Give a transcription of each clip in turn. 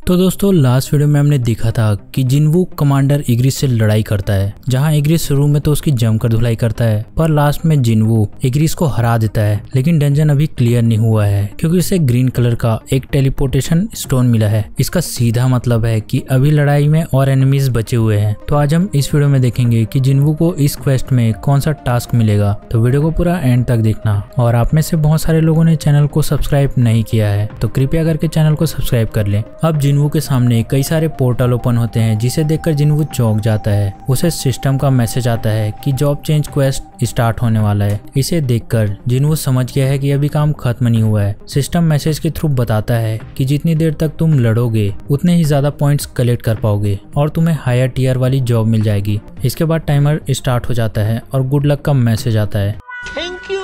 तो दोस्तों last video में हमने देखा था कि जिनवू कमांडर इग्रिस से लड़ाई करता है, जहां इग्रिस शुरू में तो उसकी जमकर धुलाई करता है, पर लास्ट में जिनवू इग्रिस को हरा देता है। लेकिन डंजन अभी क्लियर नहीं हुआ है क्योंकि उसे ग्रीन कलर का एक टेलीपोर्टेशन स्टोन मिला है। इसका सीधा मतलब है कि अभी लड़ाई में और एनिमीज बचे हुए हैं। तो आज हम इस वीडियो में देखेंगे कि जिनवू को इस क्वेस्ट में कौन सा टास्क मिलेगा। तो वीडियो को पूरा एंड तक देखना। और आप में से बहुत सारे लोगों ने चैनल को सब्सक्राइब नहीं किया है तो कृपया करके चैनल को सब्सक्राइब कर लें। अब जिनवू के सामने कई सारे पोर्टल ओपन होते हैं जिसे देखकर जिनवू चौंक जाता है। उसे सिस्टम का मैसेज आता है कि जॉब चेंज क्वेस्ट स्टार्ट होने वाला है। इसे देखकर जिनवू समझ गया है कि अभी काम खत्म नहीं हुआ है। सिस्टम मैसेज के थ्रू बताता है कि जितनी देर तक तुम लड़ोगे उतने ही ज्यादा पॉइंट्स कलेक्ट कर पाओगे और तुम्हें हायर टीयर वाली जॉब मिल जाएगी। इसके बाद टाइमर स्टार्ट हो जाता है और गुड लक का मैसेज आता है। Thank you.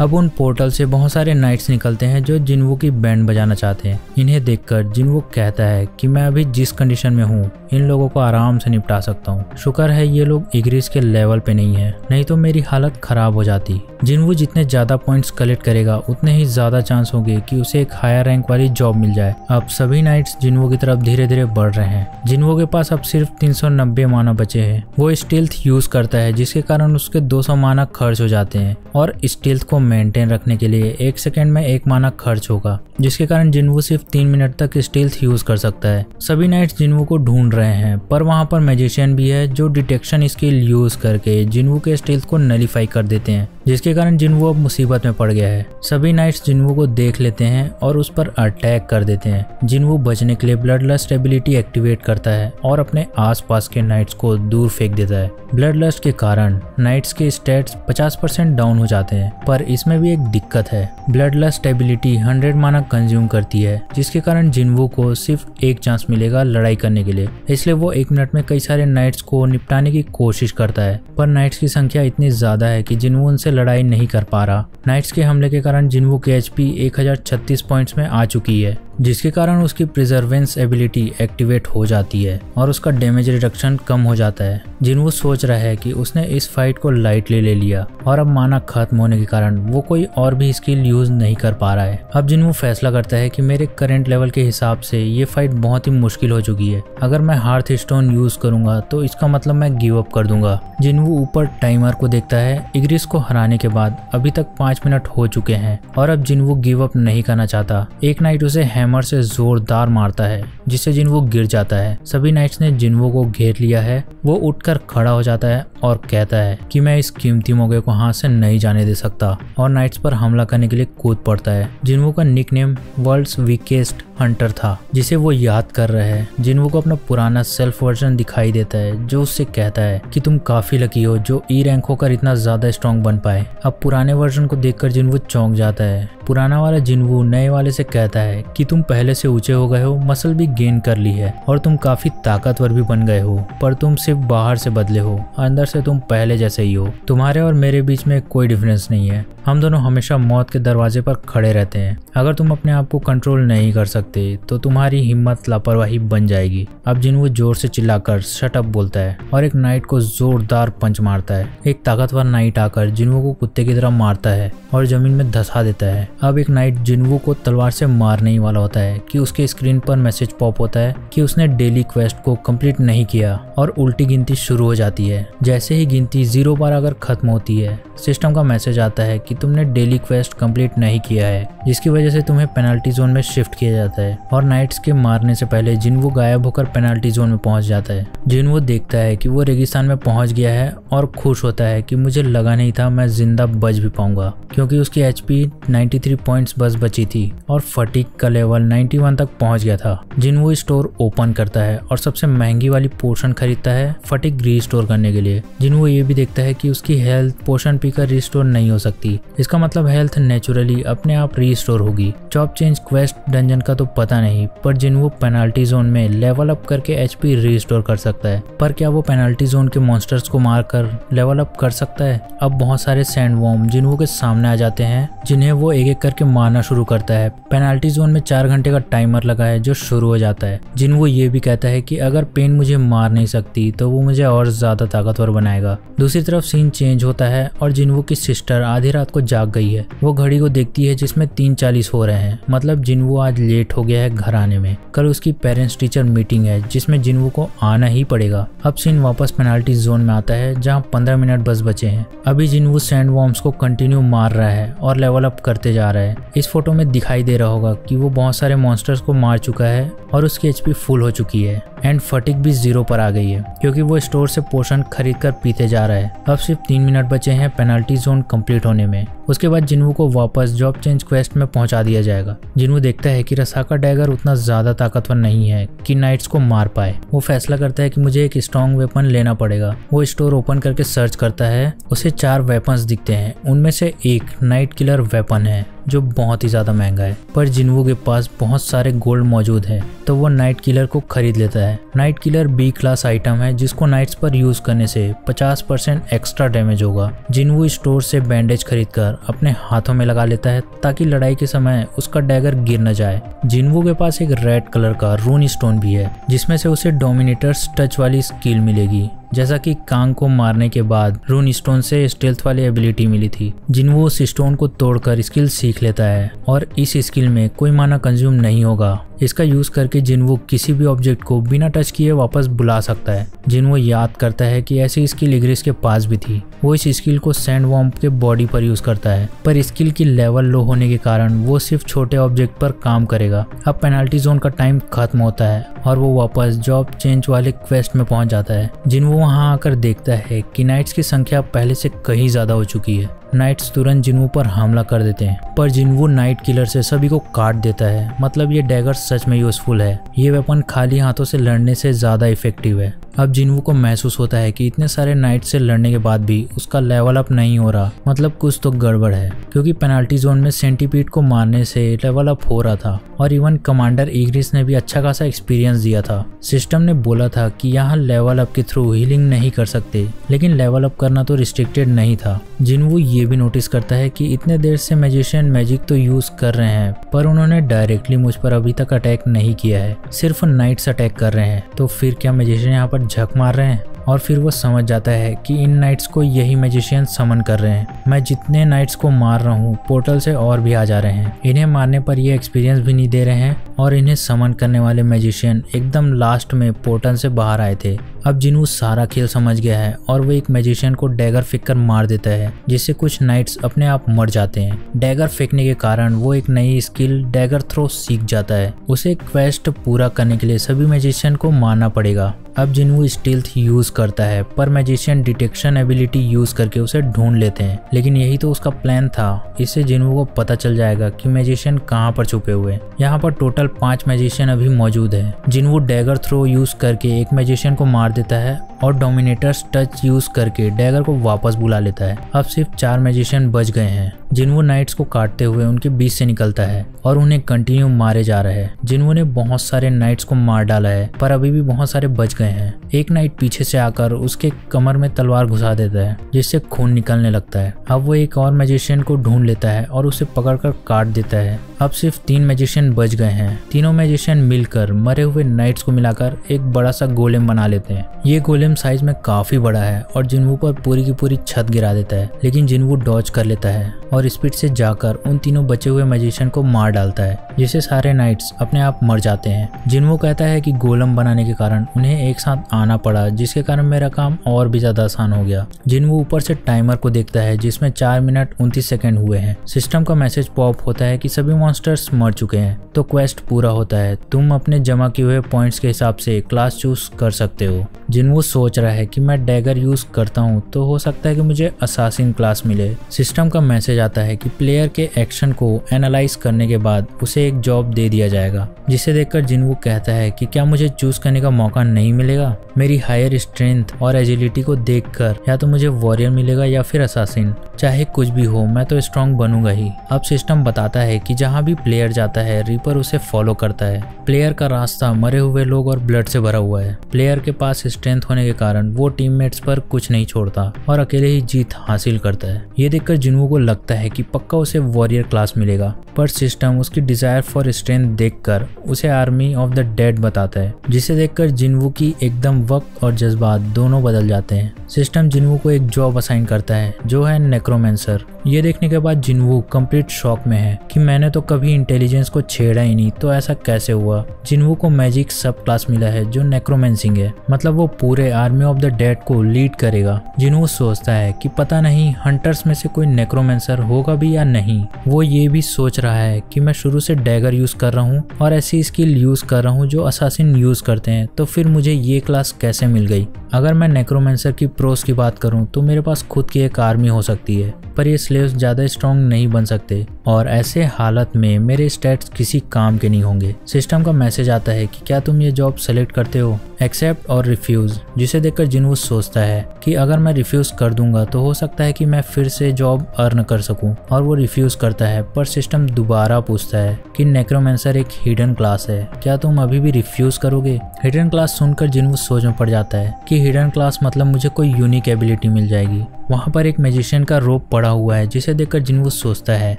अब उन पोर्टल से बहुत सारे नाइट्स निकलते हैं जो जिनवू की बैंड बजाना चाहते हैं। इन्हें देखकर जिनवू कहता है कि मैं अभी जिस कंडीशन में हूँ इन लोगों को आराम से निपटा सकता हूँ। शुक्र है ये लोग इग्रिस के लेवल पे नहीं है, नहीं तो मेरी हालत खराब हो जाती। जिनवू जितने ज्यादा पॉइंट्स कलेक्ट करेगा उतने ही ज्यादा चांस होंगे कि उसे एक हायर रैंक वाली जॉब मिल जाए। अब सभी नाइट्स जिनवू की तरफ धीरे धीरे बढ़ रहे हैं। जिनवू के पास अब सिर्फ 390 माना बचे हैं। वो स्टील्थ यूज करता है जिसके कारण उसके 200 माना खर्च हो जाते हैं और स्टील्थ को मेंटेन रखने के लिए 1 सेकंड में 1 माना खर्च होगा, जिसके कारण जिनवू सिर्फ 3 मिनट तक स्टील्थ यूज कर सकता है। सभी नाइट्स जिनवू को ढूंढ रहे हैं पर वहां पर मैजिशियन भी है जो डिटेक्शन स्किल यूज करके जिनवू के स्टील्थ को नलीफाई कर देते हैं, जिसके कारण जिनवू अब मुसीबत में पड़ गया है। सभी नाइट्स जिनवू को देख लेते हैं और उस पर अटैक कर देते हैं। जिनवू बचने के लिए ब्लड लस्ट एबिलिटी एक्टिवेट करता है और अपने आसपास के नाइट्स को दूर फेंक देता है। ब्लड लस्ट के कारण नाइट्स के स्टैट्स 50% डाउन हो जाते हैं, पर इसमें भी एक दिक्कत है। ब्लड लस्ट एबिलिटी 100 माना कंज्यूम करती है, जिसके कारण जिनवू को सिर्फ एक चांस मिलेगा लड़ाई करने के लिए। इसलिए वो 1 मिनट में कई सारे नाइट्स को निपटाने की कोशिश करता है, पर नाइट्स की संख्या इतनी ज्यादा है कि जिनवू उनसे लड़ाई नहीं कर पा रहा। नाइट्स के हमले के कारण जिनवू की एचपी 1036 पॉइंट्स में आ चुकी है, जिसके कारण उसकी प्रिजर्वेंस एबिलिटी एक्टिवेट हो जाती है और उसका डैमेज रिडक्शन कम हो जाता है। जिनवू सोच रहा है कि उसने इस फाइट को लाइटली ले लिया और अब माना खत्म होने के कारण वो कोई और भी स्किल यूज नहीं कर पा रहा है। अब जिनवू फैसला करता है कि मेरे करंट लेवल के हिसाब से ये फाइट बहुत ही मुश्किल हो चुकी है। अगर मैं हार्थ स्टोन यूज करूंगा तो इसका मतलब मैं गिव अप कर दूंगा। जिनवू ऊपर टाइमर को देखता है। इग्रिस को हराने के बाद अभी तक 5 मिनट हो चुके हैं और अब जिनवू गिव अप नहीं करना चाहता। एक नाइट उसे हैमर से जोरदार मारता है जिससे जिनवू गिर जाता है। सभी नाइट्स ने जिनवू को घेर लिया है। वो उठकर खड़ा हो जाता है और कहता है कि मैं इस कीमती मौके को हाथ से नहीं जाने दे सकता और नाइट्स पर हमला करने के लिए कूद पड़ता है। जिनवू का निकनेम वर्ल्ड्स वीकेस्ट हंटर था जिसे वो याद कर रहे हैं। जिनवू को अपना पुराना सेल्फ वर्जन दिखाई देता है जो उससे कहता है कि तुम काफी लकी हो जो ई रैंक होकर इतना ज्यादा स्ट्रॉन्ग बन पाए। अब पुराने वर्जन को देखकर जिनवू चौंक जाता है। पुराना वाला जिनवू नए वाले से कहता है कि तुम पहले से ऊंचे हो गए हो, मसल भी गेन कर ली है और तुम काफी ताकतवर भी बन गए हो, पर तुम सिर्फ बाहर से बदले हो, अंदर से तुम पहले जैसे ही हो। तुम्हारे और मेरे बीच में कोई डिफरेंस नहीं है। हम दोनों हमेशा मौत के दरवाजे पर खड़े रहते हैं। अगर तुम अपने आप को कंट्रोल नहीं कर सकते तो तुम्हारी हिम्मत लापरवाही बन जाएगी। अब जिनवू जोर से चिल्लाकर शट अप बोलता है और एक नाइट को जोरदार पंच मारता है। एक ताकतवर नाइट आकर जिनवू को कुत्ते की तरह मारता है और जमीन में धंसा देता है। अब एक नाइट जिनवू को तलवार से मारने ही वाला होता है कि उसके स्क्रीन पर मैसेज पॉप होता है कि उसने डेली क्वेस्ट को कंप्लीट नहीं किया और उल्टी गिनती शुरू हो जाती है। जैसे ही गिनती 0 बार अगर खत्म होती है सिस्टम का मैसेज आता है कि तुमने डेली क्वेस्ट कंप्लीट नहीं किया है, जिसकी वजह से तुम्हें पेनल्टी जोन में शिफ्ट किया जाता है। और नाइट्स के मारने से पहले जिनवू गायब होकर पेनल्टी जोन में पहुंच जाता है। जिनवू देखता है कि वो रेगिस्तान में पहुंच गया है और खुश होता है कि मुझे लगा नहीं था मैं जिंदा बच भी पाऊंगा, क्योंकि उसकी एचपी 93 पॉइंट्स बस बची थी और फटीग का लेवल 91 तक पहुंच गया था। जिनवू स्टोर ओपन करता है और सबसे महंगी वाली पोशन खरीदता है फटीग रीस्टोर करने के लिए। जिनवू ये भी देखता है कि उसकी हेल्थ पोशन पीकर रीस्टोर नहीं हो सकती। इसका मतलब हेल्थ नेचुरली अपने आप रीस्टोर होगी। जॉब चेंज क्वेस्ट डंजन का तो पता नहीं, पर जिनवू पेनल्टी जोन में लेवल अप करके एचपी रीस्टोर कर सकता है। पर क्या वो पेनल्टी जोन के मॉन्स्टर्स को मारकर लेवल अप कर सकता है? अब बहुत सारे सैंडवॉर्म जिनवू के सामने आ जाते हैं जिन्हें वो एक एक करके मारना शुरू करता है। पेनल्टी जोन में 4 घंटे का टाइमर लगा है जो शुरू हो जाता है। जिनवू ये भी कहता है कि अगर पेन मुझे मार नहीं सकती तो वो मुझे और ज्यादा ताकतवर बनाएगा। दूसरी तरफ सीन चेंज होता है और जिनवू की सिस्टर आधी रात को जाग गई है। वो घड़ी को देखती है जिसमें 3:40 हो रहे हैं, मतलब जिनवू आज लेट लेट हो गया है घर आने में। कल उसकी पेरेंट्स टीचर मीटिंग है जिसमें जिनवू को आना ही पड़ेगा। अब सीन वापस पेनाल्टी जोन में आता है जहां 15 मिनट बस बचे हैं। अभी जिनवू सैंडवॉर्म्स को कंटिन्यू मार रहा है और लेवल अप करते जा रहा है। इस फोटो में दिखाई दे रहा होगा कि वो बहुत सारे मॉन्स्टर्स को मार चुका है और उसकी एचपी फुल हो चुकी है एंड फटिग भी 0 पर आ गई है क्योंकि वो स्टोर से पोशन खरीद कर पीते जा रहा है। अब सिर्फ 3 मिनट बचे हैं पेनाल्टी जोन कंप्लीट होने में। उसके बाद जिनवू को वापस जॉब चेंज क्वेस्ट में पहुंचा दिया जाएगा। जिनवू देखता है कि रसाका डैगर उतना ज्यादा ताकतवर नहीं है कि नाइट्स को मार पाए। वो फैसला करता है कि मुझे एक स्ट्रॉन्ग वेपन लेना पड़ेगा। वो स्टोर ओपन करके सर्च करता है। उसे 4 वेपन्स दिखते हैं। उनमें से एक नाइट किलर वेपन है जो बहुत ही ज्यादा महंगा है, पर जिनवू के पास बहुत सारे गोल्ड मौजूद है तो वो नाइट किलर को खरीद लेता है। Night killer B class item है जिसको नाइट्स पर यूज करने से 50% एक्स्ट्रा डैमेज होगा। जिनवू स्टोर से बैंडेज खरीदकर अपने हाथों में लगा लेता है ताकि लड़ाई के समय उसका डैगर गिर न जाए। जिनवू के पास एक रेड कलर का रून स्टोन भी है जिसमें से उसे डोमिनेटर्स टच वाली स्किल मिलेगी, जैसा कि कांग को मारने के बाद रून स्टोन से स्टेल्थ वाली एबिलिटी मिली थी। जिनवू उस स्टोन को तोड़कर स्किल सीख लेता है और इस स्किल में कोई माना कंज्यूम नहीं होगा। इसका यूज करके जिनवू किसी भी ऑब्जेक्ट को बिना टच किए वापस बुला सकता है। जिनवू याद करता है कि ऐसी स्किल इग्रिस के पास भी थी। वो इस स्किल को सैंडवॉर्म के बॉडी पर यूज करता है, पर स्किल की लेवल लो होने के कारण वो सिर्फ छोटे ऑब्जेक्ट पर काम करेगा। अब पेनाल्टी जोन का टाइम खत्म होता है और वो वापस जॉब चेंज वाले क्वेस्ट में पहुंच जाता है। जिनवू वहां आकर देखता है कि नाइट्स की संख्या पहले से कहीं ज्यादा हो चुकी है। नाइट्स तुरंत जिनवू पर हमला कर देते हैं, पर जिनवू नाइट किलर से सभी को काट देता है। मतलब ये डैगर सच में यूजफुल है। ये वेपन खाली हाथों से लड़ने से ज्यादा इफेक्टिव है। अब जिनवू को महसूस होता है कि इतने सारे नाइट से लड़ने के बाद भी उसका लेवल अप नहीं हो रहा, मतलब कुछ तो गड़बड़ है, क्योंकि पेनाल्टी जोन में सेंटीपीड को मारने से लेवल अप हो रहा था और इवन कमांडर इग्रिस ने भी अच्छा खासा एक्सपीरियंस दिया था। सिस्टम ने बोला था कि यहाँ लेवल अप के थ्रू हीलिंग नहीं कर सकते, लेकिन लेवल अप करना तो रिस्ट्रिक्टेड नहीं था। जिनवू ये भी नोटिस करता है कि इतने देर से मैजिशियन मैजिक तो यूज कर रहे हैं, पर उन्होंने डायरेक्टली मुझ पर अभी तक अटैक नहीं किया है, सिर्फ नाइट्स अटैक कर रहे हैं। तो फिर क्या मैजिशियन यहाँ पर झक मार रहे हैं? और फिर वो समझ जाता है कि इन नाइट्स को यही मैजिशियन समन कर रहे हैं। मैं जितने नाइट्स को मार रहा हूँ पोर्टल से और भी आ जा रहे हैं। इन्हें मारने पर ये एक्सपीरियंस भी नहीं दे रहे हैं और इन्हें समन करने वाले मैजिशियन एकदम लास्ट में पोर्टल से बाहर आए थे। अब जिनवू सारा खेल समझ गया है और वो एक मैजिशियन को डैगर फेंक कर मार देता है, जिससे कुछ नाइट्स अपने आप मर जाते हैं। डैगर फेंकने के कारण वो एक नई स्किल डैगर थ्रो सीख जाता है। उसे क्वेस्ट पूरा करने के लिए सभी मैजिशियन को मारना पड़ेगा। अब जिनवू स्टील्थ यूज करता है, पर मैजिशियन डिटेक्शन एबिलिटी यूज करके उसे ढूंढ लेते हैं। लेकिन यही तो उसका प्लान था। इससे जिनवू को पता चल जाएगा कि मैजिशियन कहाँ पर छुपे हुए हैं। यहाँ पर टोटल 5 मैजिशियन अभी मौजूद है। जिनवू डैगर थ्रो यूज करके एक मैजिशियन को मार देता है और डोमिनेटर्स टच यूज करके डैगर को वापस बुला लेता है। अब सिर्फ 4 मैजिशियन बच गए हैं। जिनवू नाइट्स को काटते हुए उनके बीच से निकलता है और उन्हें कंटिन्यू मारे जा रहा है। जिनवू ने बहुत सारे नाइट्स को मार डाला है, पर अभी भी बहुत सारे बच गए हैं। एक नाइट पीछे से आकर उसके कमर में तलवार घुसा देता है, जिससे खून निकलने लगता है। अब वो एक और मैजिशियन को ढूंढ लेता है और उसे पकड़कर काट देता है। अब सिर्फ 3 मैजिशियन बच गए हैं। तीनों मैजिशियन मिलकर मरे हुए नाइट्स को मिलाकर एक बड़ा सा गोलेम बना लेते हैं। ये गोलेम साइज में काफी बड़ा है और जिनवू पर पूरी की पूरी छत गिरा देता है, लेकिन जिनवू डॉज कर लेता है और स्पीड से जाकर उन तीनों बचे हुए मैजिशियन को मार डालता है, जिससे सारे नाइट्स अपने आप मर जाते हैं। जिनवू कहता है कि गोलम बनाने के कारण उन्हें एक साथ आना पड़ा, जिसके कारण मेरा काम और भी ज्यादा आसान हो गया। जिनवू ऊपर से टाइमर को देखता है जिसमें 4 मिनट 29 सेकंड हुए हैं। सिस्टम का मैसेज पॉप होता है कि सभी मॉन्स्टर्स मर चुके हैं, तो क्वेस्ट पूरा होता है। तुम अपने जमा किए हुए पॉइंट्स के हिसाब से क्लास चूज कर सकते हो। जिनवू सोच रहा है कि मैं डैगर यूज करता हूँ तो हो सकता है कि मुझे असासिन क्लास मिले। सिस्टम का मैसेज आता है कि प्लेयर के एक्शन को एनालाइज करने के बाद उसे एक जॉब दे दिया जाएगा, जिसे देखकर जिनवू कहता है कि क्या मुझे चूज करने का मौका नहीं मिलेगा? मेरी हायर स्ट्रेंथ और एजिलिटी को देखकर या तो मुझे वॉरियर मिलेगा या फिर असासिन। चाहे कुछ भी हो, मैं तो स्ट्रॉन्ग बनूंगा ही। अब सिस्टम बताता है कि जहाँ भी प्लेयर जाता है रीपर उसे फॉलो करता है। प्लेयर का रास्ता मरे हुए लोग और ब्लड से भरा हुआ है। प्लेयर के पास स्ट्रेंथ होने के कारण वो टीममेट्स पर कुछ नहीं छोड़ता और अकेले ही जीत हासिल करता है। ये देखकर जिनवू को लगता है कि पक्का उसे वॉरियर क्लास मिलेगा, पर सिस्टम उसकी डिजायर फॉर स्ट्रेंथ देखकर उसे आर्मी ऑफ द डेड बताता है, जिसे देखकर जिनवू की एकदम वक्त और जज्बात दोनों बदल जाते हैं। सिस्टम जिनवू को एक जॉब असाइन करता है जो है नेक्रोमेंसर। ये देखने के बाद जिनवू कंप्लीट शॉक में है कि मैंने तो कभी इंटेलिजेंस को छेड़ा ही नहीं, तो ऐसा कैसे हुआ? जिन्वू को मैजिक सब क्लास मिला है जो नेक्रोमेंसिंग है, मतलब वो पूरे आर्मी ऑफ द डेड को लीड करेगा। जिन्वू सोचता है कि पता नहीं हंटर्स में से कोई नेक्रोमेंसर होगा भी या नहीं। वो ये भी सोच रहा है कि मैं शुरू से डैगर यूज कर रहा हूँ और ऐसी स्किल यूज कर रहा हूँ जो असासिन यूज करते हैं, तो फिर मुझे ये क्लास कैसे मिल गई? अगर मैं नेक्रोमेंसर की प्रोस की बात करूं तो मेरे पास खुद की एक आर्मी हो सकती है, पर ये स्लेव्स ज्यादा स्ट्रॉन्ग नहीं बन सकते और ऐसे हालत में मेरे स्टैट्स किसी काम के नहीं होंगे। सिस्टम का मैसेज आता है कि क्या तुम ये जॉब सेलेक्ट करते हो? एक्सेप्ट और रिफ्यूज, जिसे देखकर जिन्वू सोचता है कि अगर मैं रिफ्यूज कर दूंगा तो हो सकता है कि मैं फिर से जॉब अर्न कर सकूं, और वो रिफ्यूज करता है। पर सिस्टम दोबारा पूछता है कि नेक्रोमेंसर एक हिडन क्लास है, क्या तुम अभी भी रिफ्यूज करोगे? हिडन क्लास सुनकर जिन्वू सोच में पड़ जाता है कि हिडन क्लास मतलब मुझे कोई यूनिक एबिलिटी मिल जाएगी। वहाँ पर एक मैजिशियन का रोप पड़ा हुआ है, जिसे देखकर जिन्वू सोचता है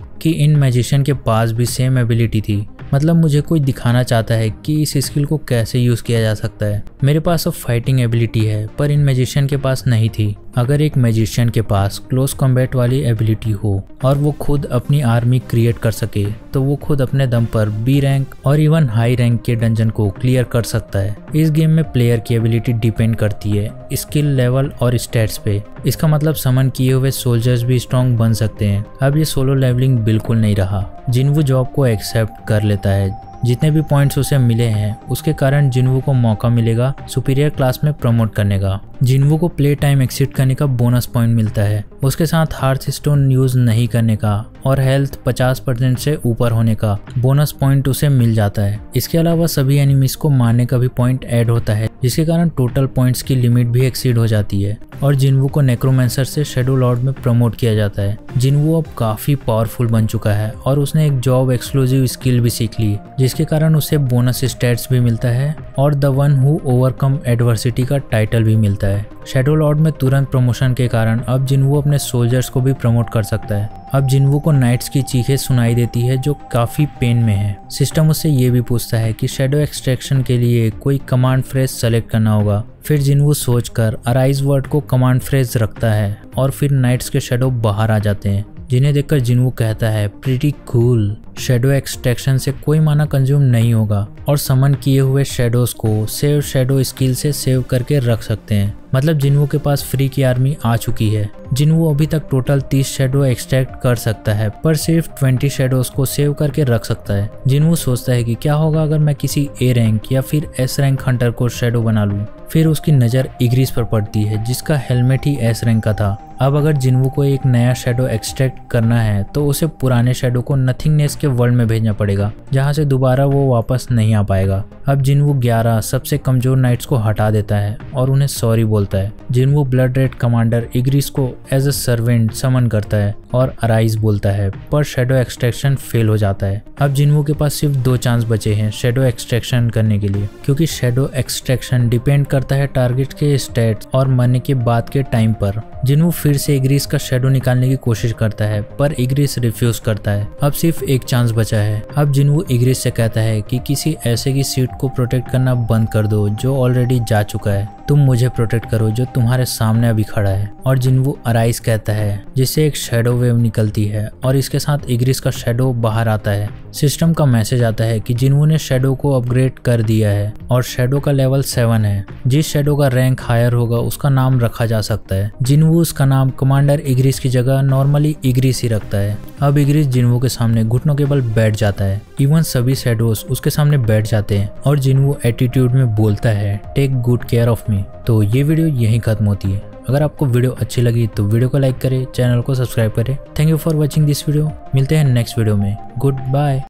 कि इन मैजिशियन के पास भी सेम एबिलिटी थी, मतलब मुझे कोई दिखाना चाहता है कि इस स्किल को कैसे यूज किया जा सकता है। मेरे पास अब फाइटिंग एबिलिटी है, पर इन मैजिशियन के पास नहीं थी। अगर एक मैजिशियन के पास क्लोज कॉम्बैट वाली एबिलिटी हो और वो खुद अपनी आर्मी क्रिएट कर सके, तो वो खुद अपने दम पर बी रैंक और इवन हाई रैंक के डंजन को क्लियर कर सकता है। इस गेम में प्लेयर की एबिलिटी डिपेंड करती है स्किल लेवल और स्टैट्स पे। इसका मतलब समन किए हुए सोल्जर्स भी स्ट्रॉन्ग बन सकते हैं। अब ये सोलो लेवलिंग बिल्कुल नहीं रहा। जिन्वू जॉब को एक्सेप्ट कर लेता है। जितने भी पॉइंट्स उसे मिले हैं उसके कारण जिन्वू को मौका मिलेगा सुपीरियर क्लास में प्रमोट करने का। जिन्वू को प्ले टाइम एक्सीड करने का बोनस पॉइंट मिलता है, उसके साथ हार्थ स्टोन यूज नहीं करने का और हेल्थ 50% से ऊपर होने का बोनस पॉइंट उसे मिल जाता है। इसके अलावा सभी एनिमीज को मारने का भी पॉइंट ऐड होता है, जिसके कारण टोटल पॉइंट्स की लिमिट भी एक्सीड हो जाती है और जिन्वू को नेक्रोमेंसर से शैडो लॉर्ड में प्रमोट किया जाता है। जिन्वू अब काफी पावरफुल बन चुका है और उसने एक जॉब एक्सक्लूसिव स्किल भी सीख ली, जिसके कारण उसे बोनस स्टैट्स भी मिलता है और the one who overcome adversity का टाइटल भी मिलता है। शैडो लॉर्ड में तुरंत प्रमोशन के कारण अब जिन्वू अपने सोल्जर्स को भी प्रमोट कर सकता है। अब जिन्वू को नाइट्स की चीखें सुनाई देती है जो काफी पेन में है। सिस्टम उससे ये भी पूछता है कि शैडो एक्सट्रैक्शन के लिए कोई कमांड फ्रेज सेलेक्ट करना होगा। फिर जिन्वू सोचकर अराइज वर्ड को कमांड फ्रेज रखता है और फिर नाइट्स के शैडो बाहर आ जाते हैं, जिन्हें देखकर जिन्वू कहता है प्रीटी कूल। शैडो एक्सट्रैक्शन से कोई माना कंज्यूम नहीं होगा और समन किए हुए शैडोज को सेव शैडो स्किल से सेव करके रख सकते हैं। मतलब जिन्वू के पास फ्री की आर्मी आ चुकी है। जिन्वू अभी तक टोटल 30 शैडो एक्सट्रैक्ट कर सकता है, पर सिर्फ 20 शैडोज को सेव करके रख सकता है। जिन्वू सोचता है कि क्या होगा अगर मैं किसी ए रैंक या फिर एस रैंक हंटर को शैडो बना लूं। फिर उसकी नज़र इग्रिस पर पड़ती है, जिसका हेलमेट ही एस रैंक का था। अब अगर जिन्वू को एक नया शैडो एक्सट्रैक्ट करना है तो उसे पुराने शैडो को नथिंगनेस के वर्ल्ड में भेजना पड़ेगा, जहां से दोबारा वो वापस नहीं आ पाएगा। अब जिन्वू 11 सबसे कमजोर नाइट्स को हटा देता है और उन्हें सॉरी बोलता है। जिन्वू ब्लड रेड कमांडर इग्रिस को एज अ सर्वेंट समन करता है और अराइज बोलता है, पर शैडो एक्सट्रैक्शन फेल हो जाता है। अब जिन्वू के पास सिर्फ 2 चांस बचे हैं शैडो एक्सट्रैक्शन करने के लिए, क्योंकि शैडो एक्सट्रैक्शन डिपेंड करता है टारगेट के स्टैट्स और मरने के बाद के टाइम पर। जिन्वू फिर से इग्रिस का शैडो निकालने की कोशिश करता है, पर इग्रिस रिफ्यूज करता है। अब सिर्फ 1 चांस बचा है। अब जिन्वू इग्रिस से कहता है कि किसी ऐसे की सीट को प्रोटेक्ट करना बंद कर दो जो ऑलरेडी जा चुका है। तुम मुझे प्रोटेक्ट करो जो तुम्हारे सामने अभी खड़ा है। और जिन्वू अराइज कहता है, जिससे एक शैडो वेव निकलती है और इसके साथ इग्रिस का शैडो बाहर आता है। सिस्टम का मैसेज आता है कि जिन्वू ने शैडो को अपग्रेड कर दिया है और शैडो का लेवल 7 है। जिस शैडो का रैंक हायर होगा उसका नाम रखा जा सकता है। जिन्वू उसका नाम कमांडर इग्रिस की जगह नॉर्मली इग्रिस ही रखता है। अब इग्रिस जिन्वू के सामने घुटनों के बल बैठ जाता है। इवन सभी शैडोज उसके सामने बैठ जाते हैं और जिन्वू एटीट्यूड में बोलता है, take good care of me. तो ये वीडियो यहीं खत्म होती है। अगर आपको वीडियो अच्छी लगी तो वीडियो को लाइक करें, चैनल को सब्सक्राइब करें। Thank you for watching this video. मिलते हैं नेक्स्ट वीडियो में। Good bye.